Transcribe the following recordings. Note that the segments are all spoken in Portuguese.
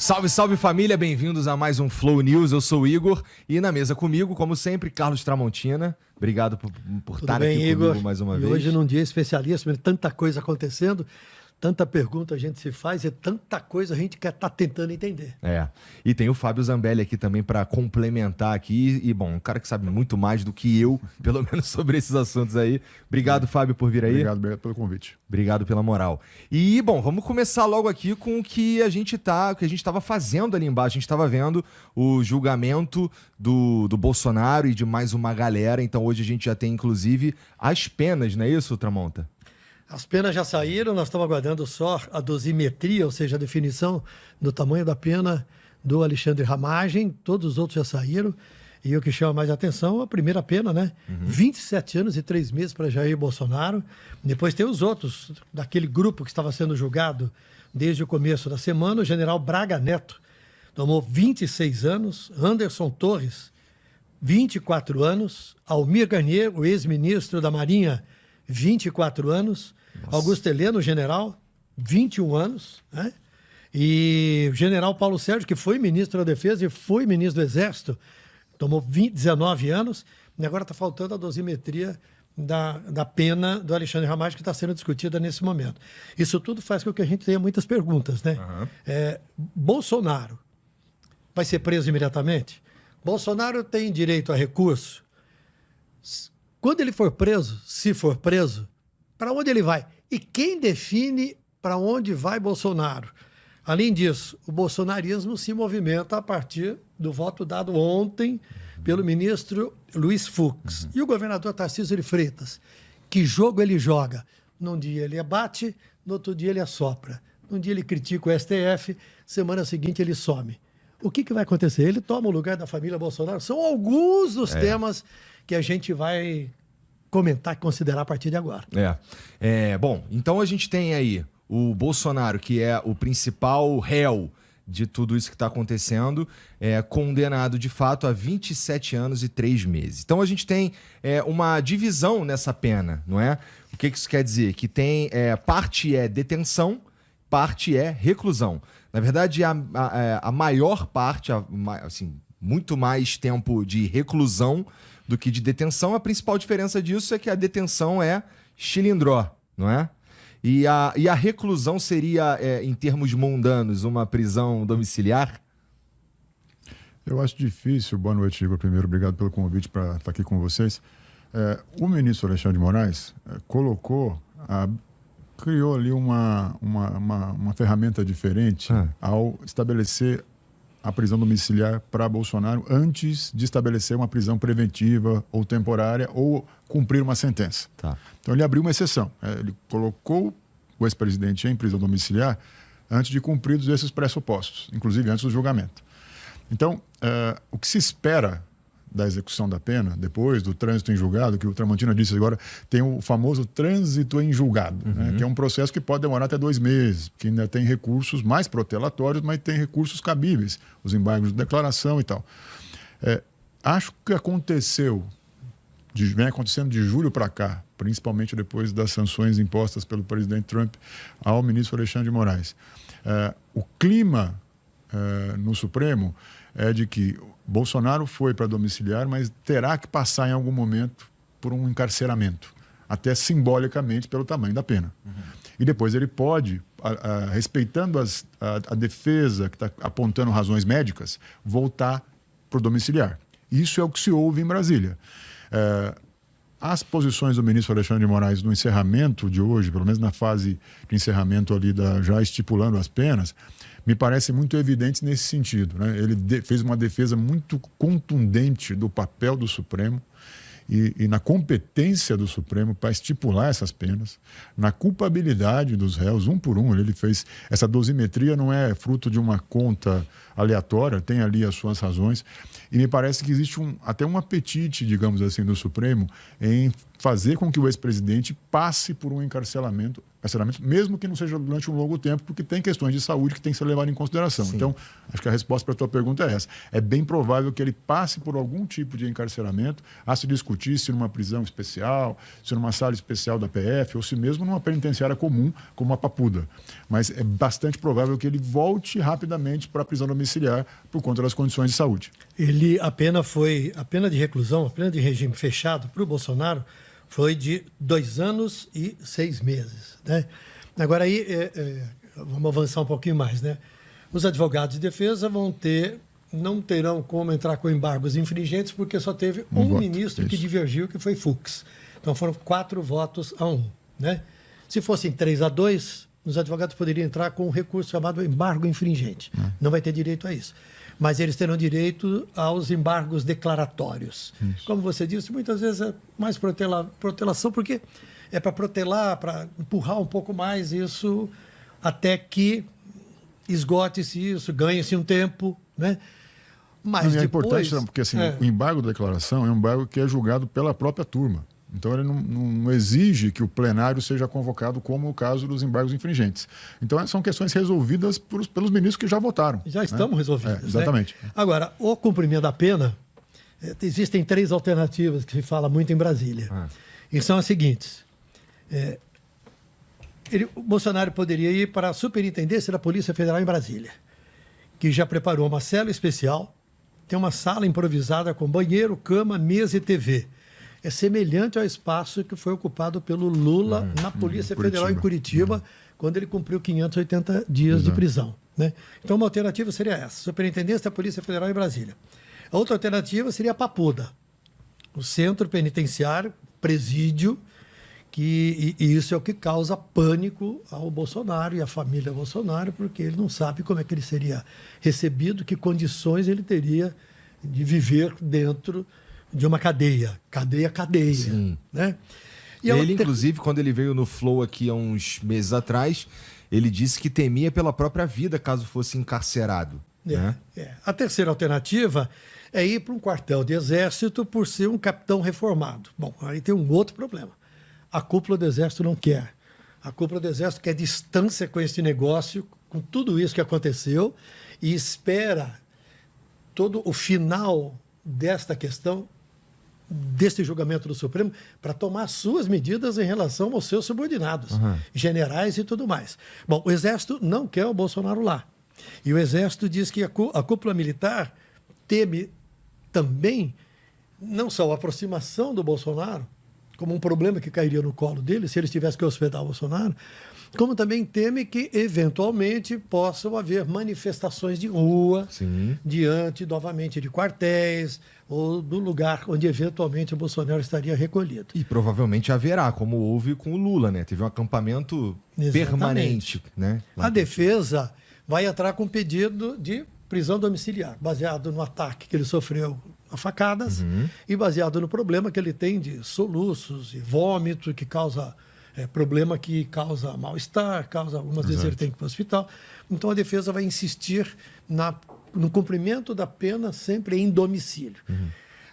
Salve, salve família, bem-vindos a mais um Flow News, eu sou o Igor e na mesa comigo, como sempre, Carlos Tramontina. Obrigado por estar bem, aqui Igor? comigo mais uma vez. Hoje num dia especialíssimo, tanta coisa acontecendo, tanta pergunta a gente se faz e tanta coisa a gente quer estar tentando entender. E tem o Fábio Zambelli aqui também para complementar aqui e, bom, um cara que sabe muito mais do que eu, pelo menos sobre esses assuntos aí. Obrigado, Fábio, por vir aí. Obrigado pelo convite. Obrigado pela moral. E, bom, vamos começar logo aqui com o que a gente estava fazendo ali embaixo. A gente estava vendo o julgamento do Bolsonaro e de mais uma galera. Então hoje a gente já tem, inclusive, as penas, não é isso, Tramonta? As penas já saíram, nós estamos aguardando só a dosimetria, ou seja, a definição do tamanho da pena do Alexandre Ramagem. Todos os outros já saíram. E o que chama mais atenção é a primeira pena, né? 27 anos e 3 meses para Jair Bolsonaro. Depois tem os outros, daquele grupo que estava sendo julgado desde o começo da semana. O general Braga Neto tomou 26 anos. Anderson Torres, 24 anos. Almir Garnier, o ex-ministro da Marinha, 24 anos. Nossa. Augusto Heleno, general, 21 anos. Né? E o general Paulo Sérgio, que foi ministro da Defesa e foi ministro do Exército, tomou 19 anos, e agora está faltando a dosimetria da pena do Alexandre Ramagem, que está sendo discutida nesse momento. Isso tudo faz com que a gente tenha muitas perguntas, né? Bolsonaro vai ser preso imediatamente? Bolsonaro tem direito a recurso? Quando ele for preso, se for preso, para onde ele vai? E quem define para onde vai Bolsonaro? Além disso, o bolsonarismo se movimenta a partir do voto dado ontem pelo ministro Luiz Fux. E o governador Tarcísio de Freitas, que jogo ele joga? Num dia ele abate, no outro dia ele assopra. Num dia ele critica o STF, semana seguinte ele some. O que vai acontecer? Ele toma o lugar da família Bolsonaro? São alguns dos temas que a gente vai comentar e considerar a partir de agora. Bom, então a gente tem aí o Bolsonaro, que é o principal réu de tudo isso que está acontecendo, condenado de fato a 27 anos e 3 meses. Então a gente tem uma divisão nessa pena, não é? O que isso quer dizer? Que tem parte é detenção, parte é reclusão. Na verdade, a maior parte, assim, muito mais tempo de reclusão do que de detenção. A principal diferença disso é que a detenção é chilindró, não é? E a reclusão seria, em termos mundanos, uma prisão domiciliar? Eu acho difícil. Boa noite, Igor. Primeiro, obrigado pelo convite para estar aqui com vocês. O ministro Alexandre de Moraes criou ali uma ferramenta diferente ao estabelecer a prisão domiciliar para Bolsonaro antes de estabelecer uma prisão preventiva ou temporária ou cumprir uma sentença. Então ele abriu uma exceção. Ele colocou o ex-presidente em prisão domiciliar antes de cumpridos esses pressupostos, inclusive antes do julgamento. Então, o que se espera da execução da pena, depois do trânsito em julgado, que o Tramontina disse agora, tem o famoso trânsito em julgado, né, que é um processo que pode demorar até 2 meses, que ainda tem recursos mais protelatórios, mas tem recursos cabíveis, os embargos de declaração e tal. Acho que vem acontecendo de julho para cá, principalmente depois das sanções impostas pelo presidente Trump ao ministro Alexandre de Moraes. O clima no Supremo é de que Bolsonaro foi para domiciliar, mas terá que passar em algum momento por um encarceramento, até simbolicamente pelo tamanho da pena. E depois ele pode, respeitando a defesa que está apontando razões médicas, voltar para o domiciliar. Isso é o que se ouve em Brasília. As posições do ministro Alexandre de Moraes no encerramento de hoje, pelo menos na fase de encerramento ali já estipulando as penas, me parecem muito evidentes nesse sentido, né? Ele fez uma defesa muito contundente do papel do Supremo e na competência do Supremo para estipular essas penas, na culpabilidade dos réus, um por um. Ele fez essa dosimetria, não é fruto de uma conta aleatória, tem ali as suas razões. E me parece que existe até um apetite, digamos assim, do Supremo em fazer com que o ex-presidente passe por um encarceramento, mesmo que não seja durante um longo tempo, porque tem questões de saúde que tem que ser levadas em consideração. Sim. Então, acho que a resposta para a tua pergunta é essa. É bem provável que ele passe por algum tipo de encarceramento, a se discutir se numa prisão especial, se numa sala especial da PF, ou se mesmo numa penitenciária comum, como a Papuda. Mas é bastante provável que ele volte rapidamente para a prisão domiciliar por conta das condições de saúde. A pena de reclusão, a pena de regime fechado para o Bolsonaro foi de 2 anos e 6 meses. Né? Agora aí, vamos avançar um pouquinho mais. Né? Os advogados de defesa não terão como entrar com embargos infringentes, porque só teve um ministro que divergiu, que foi Fux. Então foram 4 votos a 1. Né? Se fossem 3-2, os advogados poderiam entrar com um recurso chamado embargo infringente. Não vai ter direito a isso. Mas eles terão direito aos embargos declaratórios. Isso. Como você disse, muitas vezes é mais protelação, porque é para protelar, para empurrar um pouco mais isso, até que esgote-se isso, ganhe-se um tempo, né? Mas é importante, porque assim, o embargo da declaração é um embargo que é julgado pela própria turma. Então, ele não exige que o plenário seja convocado, como o caso dos embargos infringentes. Então, são questões resolvidas pelos ministros que já votaram. Já estamos resolvidas. Exatamente. Né? Agora, o cumprimento da pena, existem 3 alternativas que se fala muito em Brasília. E são as seguintes. O Bolsonaro poderia ir para a Superintendência da Polícia Federal em Brasília, que já preparou uma cela especial, tem uma sala improvisada com banheiro, cama, mesa e TV. É semelhante ao espaço que foi ocupado pelo Lula na Polícia Federal em Curitiba, quando ele cumpriu 580 dias de prisão. Né? Então, uma alternativa seria essa, Superintendência da Polícia Federal em Brasília. A outra alternativa seria a Papuda, o centro penitenciário, presídio, e isso é o que causa pânico ao Bolsonaro e à família Bolsonaro, porque ele não sabe como é que ele seria recebido, que condições ele teria de viver dentro de uma cadeia. Sim. Né? E ele, inclusive, quando ele veio no Flow aqui há uns meses atrás, ele disse que temia pela própria vida caso fosse encarcerado. Né? A terceira alternativa é ir para um quartel de exército por ser um capitão reformado. Bom, aí tem um outro problema. A cúpula do exército não quer. A cúpula do exército quer distância com esse negócio, com tudo isso que aconteceu, e espera todo o final desta questão, deste julgamento do Supremo, para tomar suas medidas em relação aos seus subordinados, generais e tudo mais. Bom, o Exército não quer o Bolsonaro lá. E o Exército diz que a cúpula militar teme também, não só a aproximação do Bolsonaro, como um problema que cairia no colo dele, se eles tivessem que hospedar o Bolsonaro, como também teme que, eventualmente, possam haver manifestações de rua, diante, novamente, de quartéis ou do lugar onde, eventualmente, o Bolsonaro estaria recolhido. E provavelmente haverá, como houve com o Lula, né? Teve um acampamento permanente. Né? A defesa vai entrar com pedido de prisão domiciliar, baseado no ataque que ele sofreu a facadas e baseado no problema que ele tem de soluços e vômito, que causa... problema que causa mal-estar, algumas vezes ele tem que ir para o hospital. Então, a defesa vai insistir no cumprimento da pena sempre em domicílio.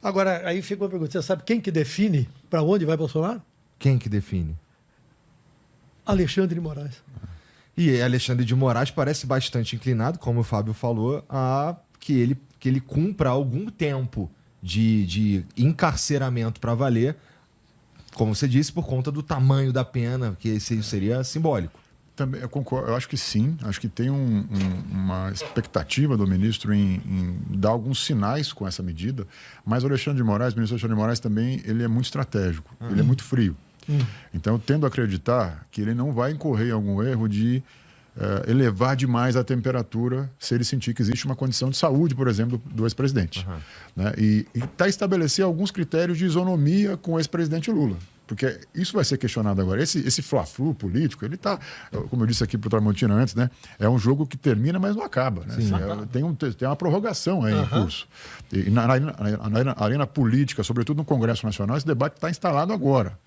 Agora, aí fica uma pergunta. Você sabe quem que define para onde vai Bolsonaro? Quem que define? Alexandre de Moraes. E Alexandre de Moraes parece bastante inclinado, como o Fábio falou, a que ele cumpra algum tempo de encarceramento para valer, como você disse, por conta do tamanho da pena, que esse seria simbólico. Também, eu concordo, eu acho que sim, acho que tem uma expectativa do ministro em dar alguns sinais com essa medida, mas o Alexandre de Moraes, o ministro Alexandre de Moraes também, ele é muito estratégico, ele é muito frio. Então, eu tendo a acreditar que ele não vai incorrer em algum erro de elevar demais a temperatura se ele sentir que existe uma condição de saúde, por exemplo, do ex-presidente. Né? E estabelecer alguns critérios de isonomia com o ex-presidente Lula. Porque isso vai ser questionado agora. Esse fla-flu político, ele está, como eu disse aqui para o Tramontina antes, né? É um jogo que termina, mas não acaba. Né? Tem uma prorrogação aí em curso. E na arena política, sobretudo no Congresso Nacional, esse debate está instalado agora.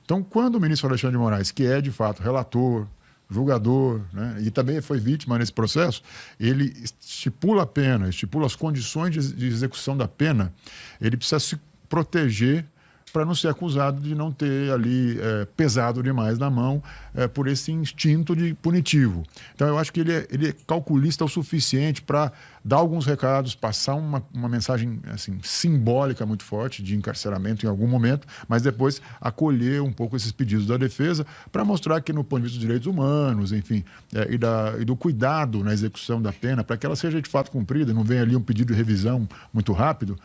Então, quando o ministro Alexandre de Moraes, que é de fato relator, julgador, né, e também foi vítima nesse processo, ele estipula a pena, estipula as condições de execução da pena, ele precisa se proteger para não ser acusado de não ter ali pesado demais na mão por esse instinto de punitivo. Então, eu acho que ele é calculista o suficiente para dar alguns recados, passar uma mensagem assim, simbólica muito forte de encarceramento em algum momento, mas depois acolher um pouco esses pedidos da defesa para mostrar que, no ponto de vista dos direitos humanos, enfim, e do cuidado na execução da pena, para que ela seja de fato cumprida, não venha ali um pedido de revisão muito rápido,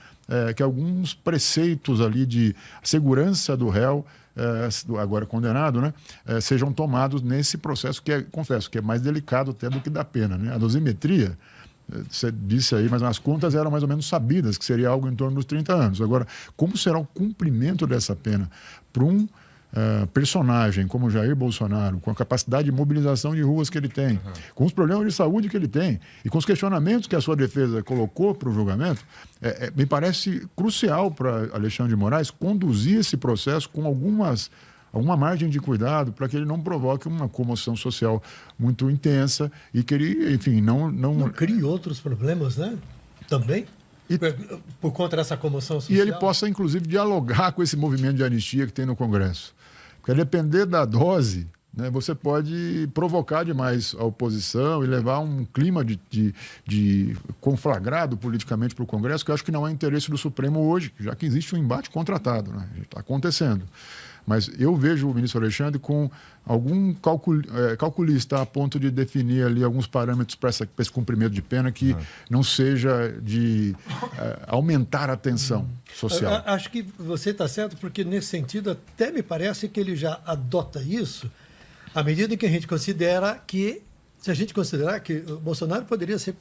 que alguns preceitos ali de segurança do réu, agora condenado, né, sejam tomados nesse processo que, confesso, que é mais delicado até do que da pena, né? A dosimetria, você disse aí, mas as contas eram mais ou menos sabidas, que seria algo em torno dos 30 anos. Agora, como será o cumprimento dessa pena para um personagem como Jair Bolsonaro, com a capacidade de mobilização de ruas que ele tem, com os problemas de saúde que ele tem e com os questionamentos que a sua defesa colocou para o julgamento, me parece crucial para Alexandre de Moraes conduzir esse processo com alguma margem de cuidado para que ele não provoque uma comoção social muito intensa e que ele, enfim, não crie outros problemas, né? Também. Por conta dessa comoção social. E ele possa, inclusive, dialogar com esse movimento de anistia que tem no Congresso. Porque, a depender da dose, né, você pode provocar demais a oposição e levar um clima de conflagrado politicamente para o Congresso, que eu acho que não é interesse do Supremo hoje, já que existe um embate contratado, né? Está acontecendo. Mas eu vejo o ministro Alexandre com algum calculista a ponto de definir ali alguns parâmetros para esse cumprimento de pena que não seja de aumentar a tensão social. Acho que você está certo, porque nesse sentido até me parece que ele já adota isso à medida que a gente considera que, se a gente considerar que o Bolsonaro poderia ser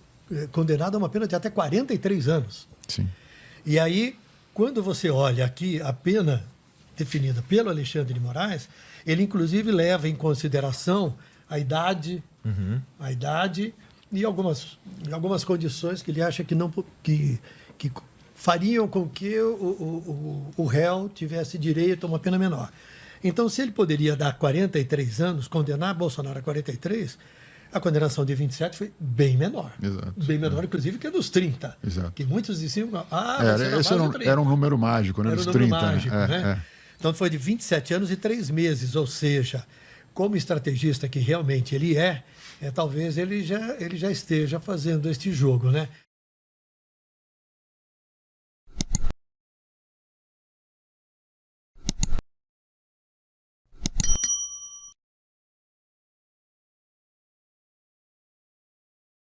condenado a uma pena de até 43 anos. Sim. E aí, quando você olha aqui a pena definida pelo Alexandre de Moraes, ele inclusive leva em consideração a idade e algumas condições que ele acha que fariam com que o réu tivesse direito a uma pena menor. Então, se ele poderia dar 43 anos, condenar Bolsonaro a 43, a condenação de 27 foi bem menor. Exato. Bem menor, inclusive, que a dos 30. Exato. Que muitos diziam, esse era um número mágico, né? Era dos um número 30, mágico, né? Então, foi de 27 anos e 3 meses, ou seja, como estrategista que realmente ele talvez ele já esteja fazendo este jogo, né?